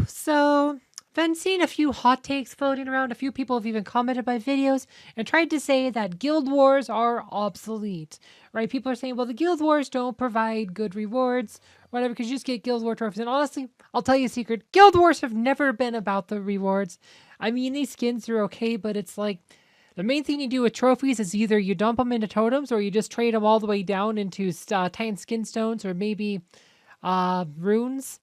So been seeing a few hot takes floating around. A few people have even commented my videos and tried to say that guild wars are obsolete, right? People are saying, well, the guild wars don't provide good rewards, whatever, because you just get guild war trophies. And honestly, I'll tell you a secret: guild wars have never been about the rewards. I mean, these skins are okay, but it's like the main thing you do with trophies is either you dump them into totems or you just trade them all the way down into Titan skin stones or maybe runes.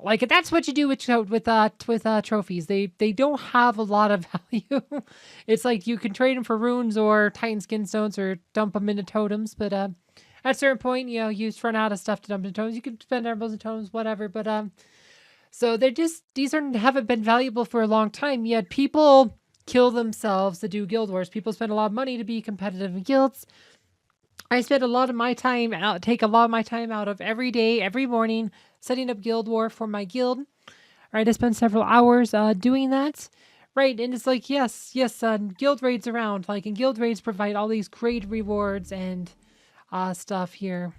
Like that's what you do with trophies. They don't have a lot of value. It's like you can trade them for runes or Titan skin stones or dump them into totems. But at a certain point, you just run out of stuff to dump into totems. You can spend emeralds and totems, whatever. But so they're just haven't been valuable for a long time. Yet people kill themselves to do guild wars. People spend a lot of money to be competitive in guilds. I spend a lot of my time out, take a lot of my time out of every day, every morning, setting up guild war for my guild. Right, I spend several hours doing that. Right, and it's like yes, guild raids around, like, and guild raids provide all these great rewards and stuff here.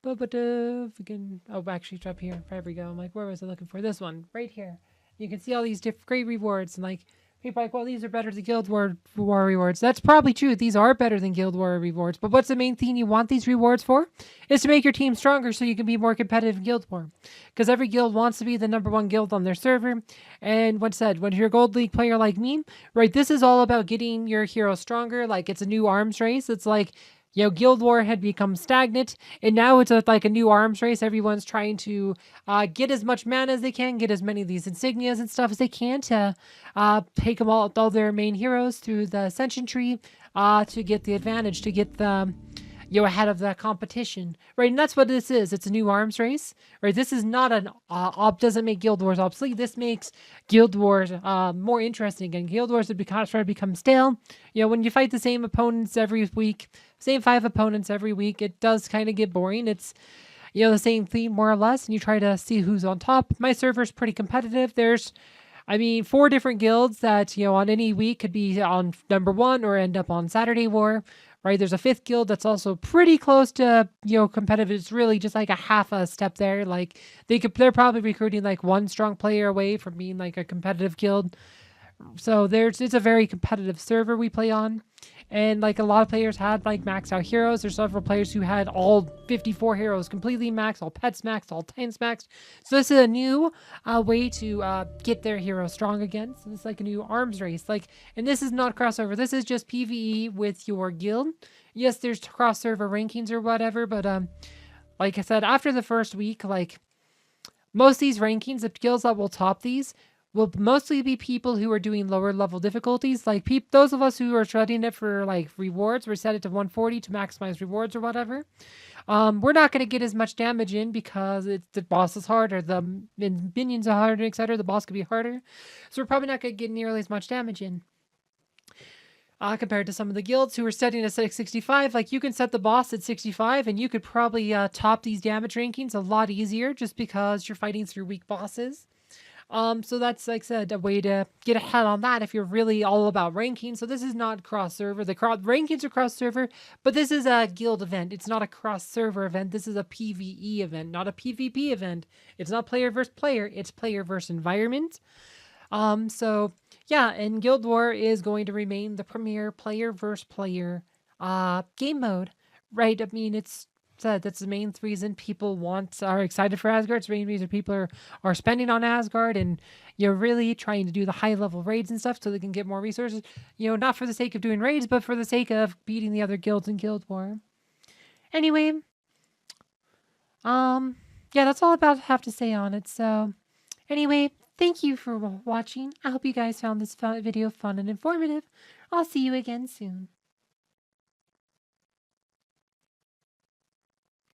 But again, oh, actually, it's up here. There we go. I'm like, where was I looking for? This one, right here. You can see all these great rewards, and like people are like, well, these are better than Guild War rewards. That's probably true. These are better than Guild War rewards. But what's the main thing you want these rewards for? Is to make your team stronger so you can be more competitive in Guild War. Because every guild wants to be the #1 guild on their server. And when you're a Gold League player like me, right, this is all about getting your hero stronger. Like, it's a new arms race. It's like, Guild War had become stagnant, and now it's like a new arms race. Everyone's trying to get as much mana as they can, get as many of these insignias and stuff as they can to take them all their main heroes through the Ascension tree to get the advantage, to get the ahead of the competition, right? And that's what this is. It's a new arms race, right? This is not an doesn't make Guild Wars obsolete. This makes Guild Wars more interesting. And Guild Wars have started to become stale. When you fight the same opponents every week, same 5 opponents every week, it does kind of get boring. It's the same theme more or less, and you try to see who's on top. My server's pretty competitive. There's 4 different guilds that, on any week could be on #1 or end up on Saturday War, right? There's a 5th guild that's also pretty close to, competitive. It's really just like a half a step there. Like, they're probably recruiting like 1 strong player away from being like a competitive guild. So it's a very competitive server we play on. And like a lot of players had like maxed out heroes. There's several players who had all 54 heroes completely maxed, all pets maxed, all titans maxed. So this is a new way to get their hero strong again. So it's like a new arms race. And this is not crossover. This is just PvE with your guild. Yes, there's cross server rankings or whatever, but like I said, after the first week, like most of these rankings, the guilds that will top these will mostly be people who are doing lower level difficulties. Like those of us who are studying it for like rewards, we're set it to 140 to maximize rewards or whatever. We're not going to get as much damage in because the boss is harder, the minions are harder, etc. The boss could be harder, so we're probably not going to get nearly as much damage in. Compared to some of the guilds who are setting at 65, like you can set the boss at 65 and you could probably top these damage rankings a lot easier just because you're fighting through weak bosses. So that's, like I said, a way to get ahead on that if you're really all about ranking. So this is not cross-server. The rankings are cross-server, but this is a guild event. It's not a cross-server event. This is a PvE event, not a PvP event. It's not player versus player. It's player versus environment. So yeah, and Guild War is going to remain the premier player versus player game mode, right? I mean, that's the main reason people are excited for Asgard. It's the main reason people are spending on Asgard, and you're really trying to do the high level raids and stuff so they can get more resources. Not for the sake of doing raids, but for the sake of beating the other guilds in Guild War. Anyway, yeah, that's all I have to say on it. So, anyway, thank you for watching. I hope you guys found this video fun and informative. I'll see you again soon.